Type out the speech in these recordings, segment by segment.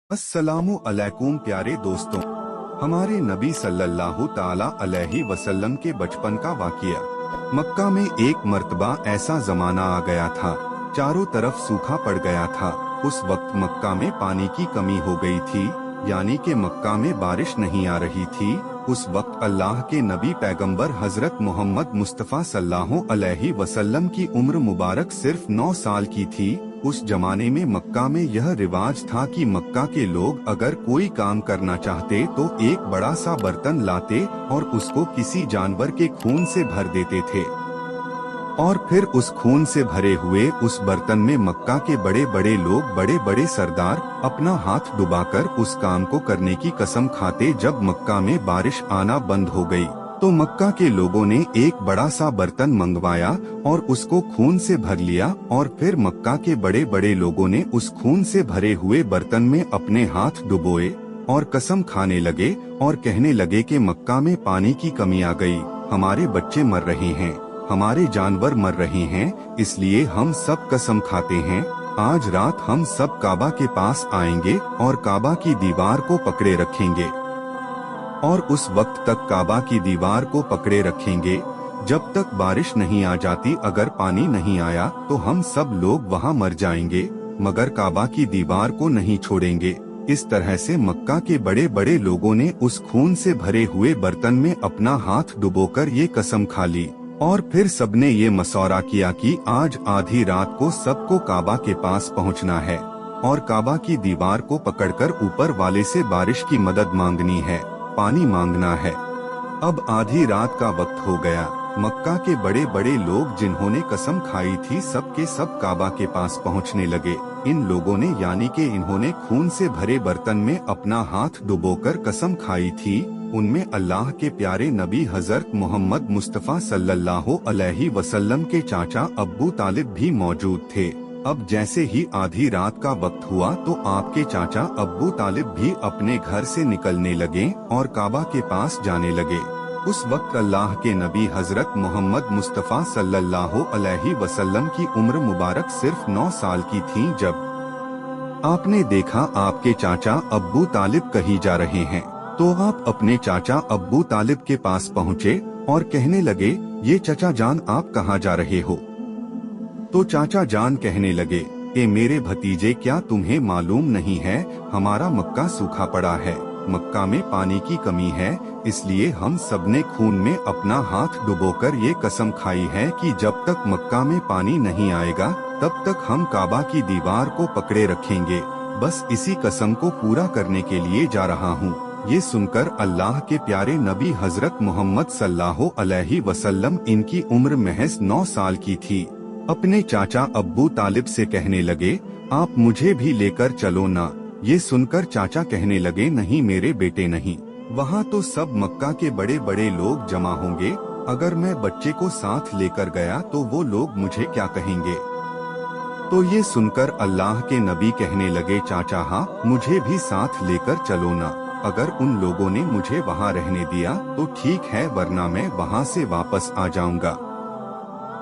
अस्सलामु अलैकुम प्यारे दोस्तों। हमारे नबी सल्लल्लाहु ताला अलैहि वसल्लम के बचपन का वाक़िया। मक्का में एक मर्तबा ऐसा जमाना आ गया था, चारों तरफ सूखा पड़ गया था। उस वक्त मक्का में पानी की कमी हो गई थी, यानी कि मक्का में बारिश नहीं आ रही थी। उस वक्त अल्लाह के नबी पैगंबर हजरत मोहम्मद मुस्तफ़ा सल्लल्लाहु अलैहि वसल्लम की उम्र मुबारक सिर्फ 9 साल की थी। उस जमाने में मक्का में यह रिवाज था कि मक्का के लोग अगर कोई काम करना चाहते तो एक बड़ा सा बर्तन लाते और उसको किसी जानवर के खून से भर देते थे, और फिर उस खून से भरे हुए उस बर्तन में मक्का के बड़े बड़े लोग, बड़े बड़े सरदार अपना हाथ डुबाकर उस काम को करने की कसम खाते। जब मक्का में बारिश आना बंद हो गई तो मक्का के लोगों ने एक बड़ा सा बर्तन मंगवाया और उसको खून से भर लिया, और फिर मक्का के बड़े बड़े लोगों ने उस खून से भरे हुए बर्तन में अपने हाथ डुबोए और कसम खाने लगे और कहने लगे कि मक्का में पानी की कमी आ गई, हमारे बच्चे मर रहे हैं, हमारे जानवर मर रहे हैं, इसलिए हम सब कसम खाते हैं आज रात हम सब काबा के पास आएंगे और काबा की दीवार को पकड़े रखेंगे, और उस वक्त तक काबा की दीवार को पकड़े रखेंगे जब तक बारिश नहीं आ जाती। अगर पानी नहीं आया तो हम सब लोग वहाँ मर जाएंगे, मगर काबा की दीवार को नहीं छोड़ेंगे। इस तरह से मक्का के बड़े बड़े लोगों ने उस खून से भरे हुए बर्तन में अपना हाथ डुबोकर ये कसम खा ली, और फिर सबने ये मसौरा किया कि आज आधी रात को सबको काबा के पास पहुँचना है और काबा की दीवार को पकड़कर ऊपर वाले से बारिश की मदद मांगनी है, पानी मांगना है। अब आधी रात का वक्त हो गया। मक्का के बड़े बड़े लोग जिन्होंने कसम खाई थी सब के सब काबा के पास पहुंचने लगे। इन लोगों ने, यानी कि इन्होंने खून से भरे बर्तन में अपना हाथ डुबोकर कसम खाई थी, उनमें अल्लाह के प्यारे नबी हजरत मोहम्मद मुस्तफ़ा सल्लल्लाहु अलैहि वसल्लम के चाचा अब्बू तालिब भी मौजूद थे। अब जैसे ही आधी रात का वक्त हुआ तो आपके चाचा अब्बू तालिब भी अपने घर से निकलने लगे और काबा के पास जाने लगे। उस वक्त अल्लाह के नबी हजरत मोहम्मद मुस्तफ़ा सल्लल्लाहु अलैहि वसल्लम की उम्र मुबारक सिर्फ 9 साल की थी। जब आपने देखा आपके चाचा अब्बू तालिब कहीं जा रहे हैं तो आप अपने चाचा अब्बू तालिब के पास पहुँचे और कहने लगे, ये चाचा जान आप कहाँ जा रहे हो? तो चाचा जान कहने लगे, ए मेरे भतीजे, क्या तुम्हें मालूम नहीं है हमारा मक्का सूखा पड़ा है, मक्का में पानी की कमी है, इसलिए हम सबने खून में अपना हाथ डुबोकर ये कसम खाई है कि जब तक मक्का में पानी नहीं आएगा तब तक हम काबा की दीवार को पकड़े रखेंगे। बस इसी कसम को पूरा करने के लिए जा रहा हूँ। ये सुनकर अल्लाह के प्यारे नबी हजरत मोहम्मद सल्लल्लाहु अलैहि वसल्लम, इनकी उम्र महज 9 साल की थी, अपने चाचा अब्बू तालिब से कहने लगे, आप मुझे भी लेकर चलो ना। ये सुनकर चाचा कहने लगे, नहीं मेरे बेटे नहीं, वहाँ तो सब मक्का के बड़े बड़े लोग जमा होंगे, अगर मैं बच्चे को साथ लेकर गया तो वो लोग मुझे क्या कहेंगे? तो ये सुनकर अल्लाह के नबी कहने लगे, चाचा हाँ, मुझे भी साथ लेकर चलो ना, अगर उन लोगों ने मुझे वहाँ रहने दिया तो ठीक है, वरना मैं वहाँ से वापस आ जाऊंगा।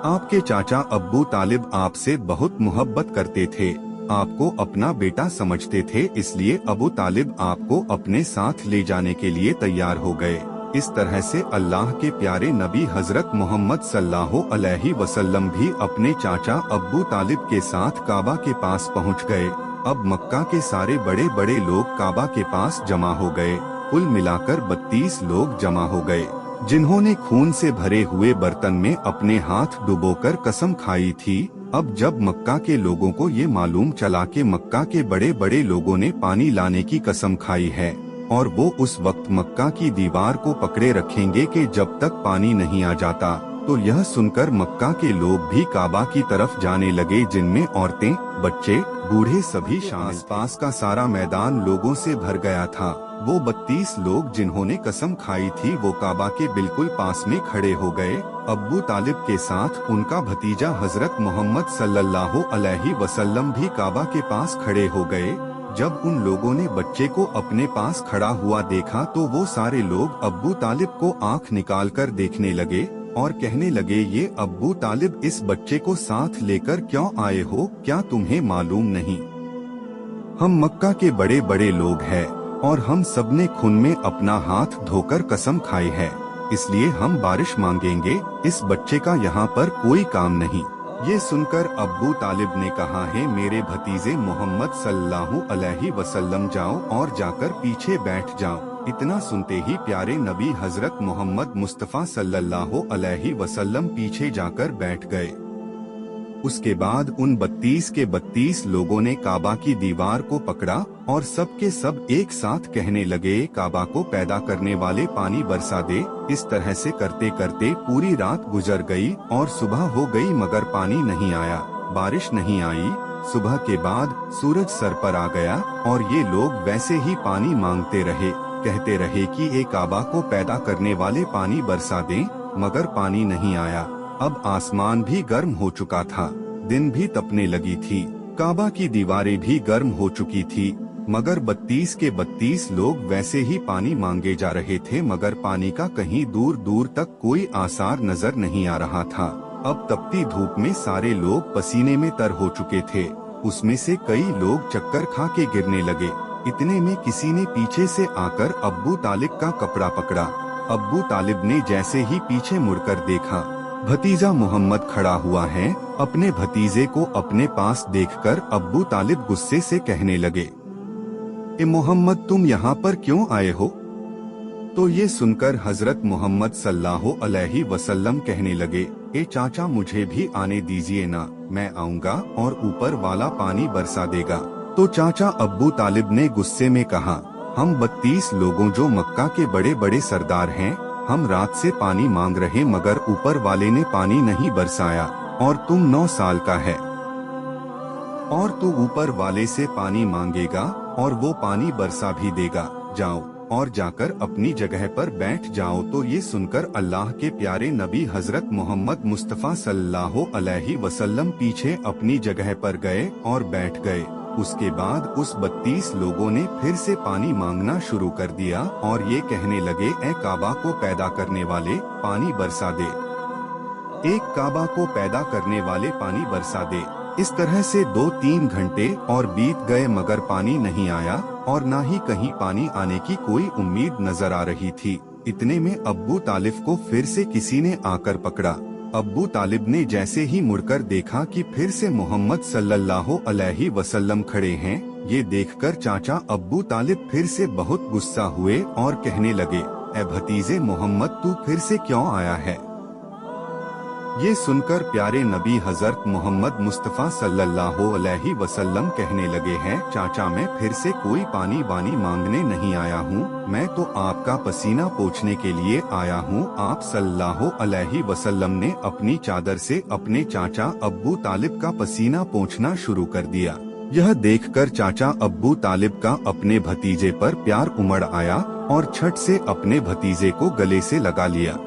आपके चाचा अब्बू तालिब आपसे बहुत मोहब्बत करते थे, आपको अपना बेटा समझते थे, इसलिए अबू तालिब आपको अपने साथ ले जाने के लिए तैयार हो गए। इस तरह से अल्लाह के प्यारे नबी हजरत मोहम्मद सल्लल्लाहु अलैहि वसल्लम भी अपने चाचा अब्बू तालिब के साथ काबा के पास पहुंच गए। अब मक्का के सारे बड़े बड़े लोग काबा के पास जमा हो गए। कुल मिलाकर 32 लोग जमा हो गए जिन्होंने खून से भरे हुए बर्तन में अपने हाथ डुबोकर कसम खाई थी। अब जब मक्का के लोगों को ये मालूम चला कि मक्का के बड़े बड़े लोगों ने पानी लाने की कसम खाई है और वो उस वक्त मक्का की दीवार को पकड़े रखेंगे कि जब तक पानी नहीं आ जाता, तो यह सुनकर मक्का के लोग भी काबा की तरफ जाने लगे, जिनमें औरतें, बच्चे, बूढ़े सभी शामिल। आसपास का सारा मैदान लोगों से भर गया था। वो 32 लोग जिन्होंने कसम खाई थी वो काबा के बिल्कुल पास में खड़े हो गए। अब्बू तालिब के साथ उनका भतीजा हजरत मोहम्मद सल्लल्लाहु अलैहि वसल्लम भी काबा के पास खड़े हो गए। जब उन लोगों ने बच्चे को अपने पास खड़ा हुआ देखा तो वो सारे लोग अब्बू तालिब को आंख निकाल कर देखने लगे और कहने लगे, ये अब्बू तालिब इस बच्चे को साथ लेकर क्यों आए हो, क्या तुम्हें मालूम नहीं हम मक्का के बड़े बड़े लोग हैं और हम सब ने खून में अपना हाथ धोकर कसम खाई है, इसलिए हम बारिश मांगेंगे। इस बच्चे का यहाँ पर कोई काम नहीं। ये सुनकर अब्बू तालिब ने कहा है, मेरे भतीजे मोहम्मद सल्लल्लाहु अलैहि वसल्लम जाओ और जाकर पीछे बैठ जाओ। इतना सुनते ही प्यारे नबी हजरत मोहम्मद मुस्तफ़ा सल्लल्लाहु अलैहि वसल्लम पीछे जाकर बैठ गए। उसके बाद उन 32 के 32 लोगों ने काबा की दीवार को पकड़ा और सब के सब एक साथ कहने लगे, काबा को पैदा करने वाले पानी बरसा दे। इस तरह से करते करते पूरी रात गुजर गई और सुबह हो गई मगर पानी नहीं आया, बारिश नहीं आई। सुबह के बाद सूरज सर पर आ गया और ये लोग वैसे ही पानी मांगते रहे, कहते रहे कि ए काबा को पैदा करने वाले पानी बरसा दें, मगर पानी नहीं आया। अब आसमान भी गर्म हो चुका था, दिन भी तपने लगी थी, काबा की दीवारें भी गर्म हो चुकी थी, मगर 32 के 32 लोग वैसे ही पानी मांगे जा रहे थे, मगर पानी का कहीं दूर दूर तक कोई आसार नजर नहीं आ रहा था। अब तपती धूप में सारे लोग पसीने में तर हो चुके थे, उसमें से कई लोग चक्कर खा के गिरने लगे। इतने में किसी ने पीछे से आकर अब्बू तालिब का कपड़ा पकड़ा। अब्बू तालिब ने जैसे ही पीछे मुड़कर देखा, भतीजा मोहम्मद खड़ा हुआ है। अपने भतीजे को अपने पास देखकर अब्बू तालिब गुस्से से कहने लगे, ए मोहम्मद, तुम यहाँ पर क्यों आए हो? तो ये सुनकर हजरत मोहम्मद सल्लल्लाहु अलैहि वसल्लम कहने लगे, ए चाचा, मुझे भी आने दीजिए ना, मैं आऊँगा और ऊपर वाला पानी बरसा देगा। तो चाचा अब्बू तालिब ने गुस्से में कहा, हम 32 लोगों जो मक्का के बड़े बड़े सरदार हैं, हम रात से पानी मांग रहे मगर ऊपर वाले ने पानी नहीं बरसाया, और तुम 9 साल का है और तू ऊपर वाले से पानी मांगेगा और वो पानी बरसा भी देगा। जाओ और जाकर अपनी जगह पर बैठ जाओ। तो ये सुनकर अल्लाह के प्यारे नबी हजरत मोहम्मद मुस्तफ़ा सल्लल्लाहु अलैहि वसल्लम पीछे अपनी जगह पर गए और बैठ गए। उसके बाद उस 32 लोगों ने फिर से पानी मांगना शुरू कर दिया और ये कहने लगे, ए काबा को पैदा करने वाले, पानी बरसा दे। एक काबा को पैदा करने वाले, पानी बरसा दे। इस तरह से 2-3 घंटे और बीत गए मगर पानी नहीं आया और ना ही कहीं पानी आने की कोई उम्मीद नजर आ रही थी। इतने में अब्बू तालिब को फिर से किसी ने आकर पकड़ा। अब्बू तालिब ने जैसे ही मुड़कर देखा कि फिर से मोहम्मद सल्लल्लाहु अलैहि वसल्लम खड़े हैं, ये देखकर चाचा अब्बू तालिब फिर से बहुत गुस्सा हुए और कहने लगे, ए भतीजे मोहम्मद, तू फिर से क्यों आया है? ये सुनकर प्यारे नबी हजरत मोहम्मद मुस्तफ़ा सल्लल्लाहु अलैहि वसल्लम कहने लगे हैं, चाचा, मैं फिर से कोई पानी वानी मांगने नहीं आया हूँ, मैं तो आपका पसीना पोंछने के लिए आया हूँ। आप सल्लल्लाहु अलैहि वसल्लम ने अपनी चादर से अपने चाचा अब्बू तालिब का पसीना पोंछना शुरू कर दिया। यह देखकर चाचा अब्बू तालिब का अपने भतीजे पर प्यार उमड़ आया और झट से अपने भतीजे को गले से लगा लिया।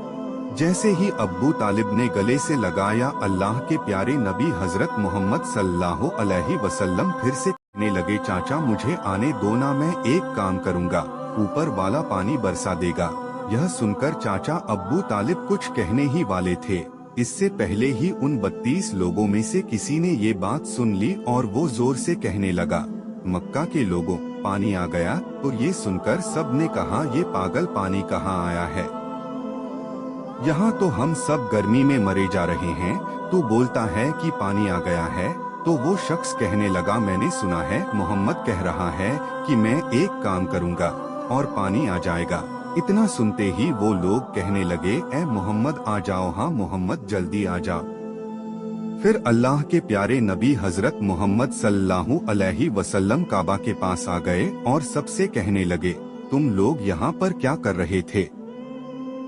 जैसे ही अब्बू तालिब ने गले से लगाया, अल्लाह के प्यारे नबी हजरत मोहम्मद सल्लल्लाहु अलैहि वसल्लम फिर से कहने लगे, चाचा, मुझे आने दो ना, मैं एक काम करूँगा, ऊपर वाला पानी बरसा देगा। यह सुनकर चाचा अब्बू तालिब कुछ कहने ही वाले थे, इससे पहले ही उन 32 लोगों में से किसी ने ये बात सुन ली और वो जोर से कहने लगा, मक्का के लोगों, पानी आ गया। तो ये सुनकर सब ने कहा, ये पागल, पानी कहाँ आया है? यहाँ तो हम सब गर्मी में मरे जा रहे हैं, तू बोलता है कि पानी आ गया है। तो वो शख्स कहने लगा, मैंने सुना है मोहम्मद कह रहा है कि मैं एक काम करूँगा और पानी आ जाएगा। इतना सुनते ही वो लोग कहने लगे, ए मोहम्मद आ जाओ, हाँ मोहम्मद जल्दी आ जाओ। फिर अल्लाह के प्यारे नबी हजरत मोहम्मद सल्लल्लाहु अलैहि वसल्लम काबा के पास आ गए और सबसे कहने लगे, तुम लोग यहाँ पर क्या कर रहे थे?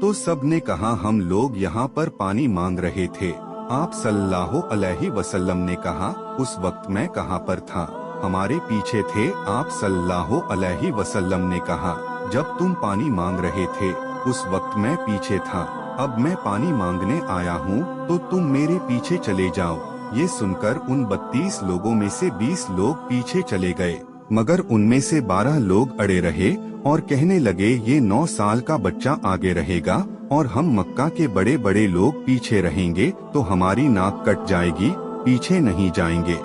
तो सब ने कहा, हम लोग यहाँ पर पानी मांग रहे थे। आप सल्लल्लाहु अलैहि वसल्लम ने कहा, उस वक्त मैं कहाँ पर था? हमारे पीछे थे। आप सल्लल्लाहु अलैहि वसल्लम ने कहा, जब तुम पानी मांग रहे थे उस वक्त मैं पीछे था, अब मैं पानी मांगने आया हूँ तो तुम मेरे पीछे चले जाओ। ये सुनकर उन 32 लोगों में से 20 लोग पीछे चले गए, मगर उनमें से 12 लोग अड़े रहे और कहने लगे, ये 9 साल का बच्चा आगे रहेगा और हम मक्का के बड़े बड़े लोग पीछे रहेंगे तो हमारी नाक कट जाएगी, पीछे नहीं जाएंगे।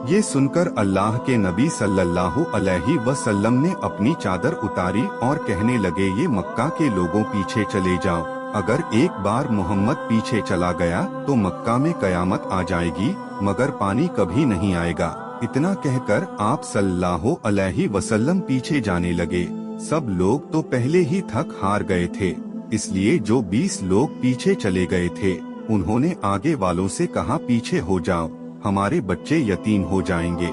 ये सुनकर अल्लाह के नबी सल्लल्लाहु अलैहि वसल्लम ने अपनी चादर उतारी और कहने लगे, ये मक्का के लोगों पीछे चले जाओ। अगर एक बार मोहम्मद पीछे चला गया तो मक्का में कयामत आ जाएगी, मगर पानी कभी नहीं आएगा। इतना कहकर आप सल्लल्लाहु अलैहि वसल्लम पीछे जाने लगे। सब लोग तो पहले ही थक हार गए थे, इसलिए जो 20 लोग पीछे चले गए थे उन्होंने आगे वालों से कहा, पीछे हो जाओ, हमारे बच्चे यतीम हो जाएंगे,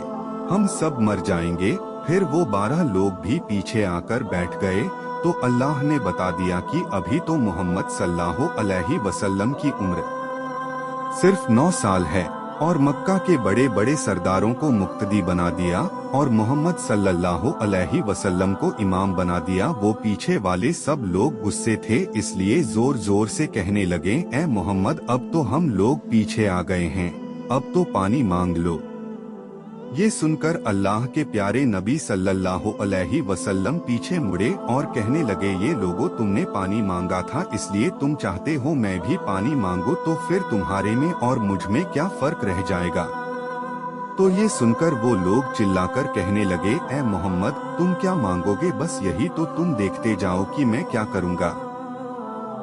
हम सब मर जाएंगे। फिर वो 12 लोग भी पीछे आकर बैठ गए तो अल्लाह ने बता दिया कि अभी तो मोहम्मद सल्लल्लाहु अलैहि वसल्लम की उम्र सिर्फ 9 साल है और मक्का के बड़े बड़े सरदारों को मुक्तदी बना दिया और मोहम्मद सल्लल्लाहु अलैहि वसल्लम को इमाम बना दिया। वो पीछे वाले सब लोग गुस्से थे, इसलिए जोर जोर से कहने लगे, ए मोहम्मद, अब तो हम लोग पीछे आ गए हैं, अब तो पानी मांग लो। ये सुनकर अल्लाह के प्यारे नबी सल्लल्लाहु अलैहि वसल्लम पीछे मुड़े और कहने लगे, ये लोगों, तुमने पानी मांगा था, इसलिए तुम चाहते हो मैं भी पानी मांगू, तो फिर तुम्हारे में और मुझ में क्या फर्क रह जाएगा। तो ये सुनकर वो लोग चिल्लाकर कहने लगे, ए मोहम्मद, तुम क्या मांगोगे, बस यही तो तुम देखते जाओ कि मैं क्या करूँगा।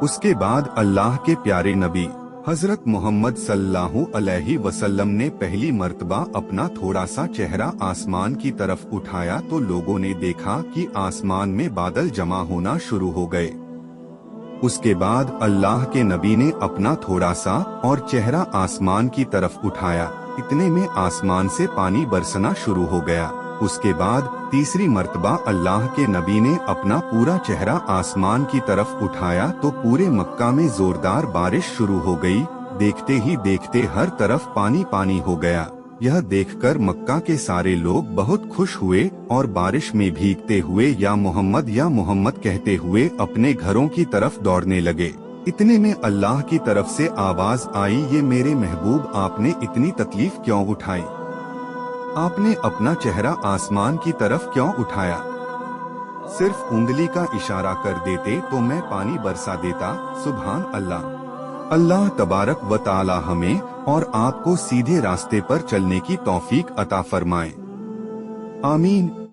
उसके बाद अल्लाह के प्यारे नबी हजरत मोहम्मद सल्लल्लाहु अलैहि वसल्लम ने पहली मर्तबा अपना थोड़ा सा चेहरा आसमान की तरफ उठाया तो लोगों ने देखा कि आसमान में बादल जमा होना शुरू हो गए। उसके बाद अल्लाह के नबी ने अपना थोड़ा सा और चेहरा आसमान की तरफ उठाया, इतने में आसमान से पानी बरसना शुरू हो गया। उसके बाद तीसरी मर्तबा अल्लाह के नबी ने अपना पूरा चेहरा आसमान की तरफ उठाया तो पूरे मक्का में जोरदार बारिश शुरू हो गई। देखते ही देखते हर तरफ पानी पानी हो गया। यह देखकर मक्का के सारे लोग बहुत खुश हुए और बारिश में भीगते हुए या मोहम्मद कहते हुए अपने घरों की तरफ दौड़ने लगे। इतने में अल्लाह की तरफ से आवाज आई, ये मेरे महबूब, आपने इतनी तकलीफ क्यों उठाई, आपने अपना चेहरा आसमान की तरफ क्यों उठाया, सिर्फ उंगली का इशारा कर देते तो मैं पानी बरसा देता। सुभान अल्लाह। अल्लाह तबारक व तआला हमें और आपको सीधे रास्ते पर चलने की तौफीक अता फरमाए। आमीन।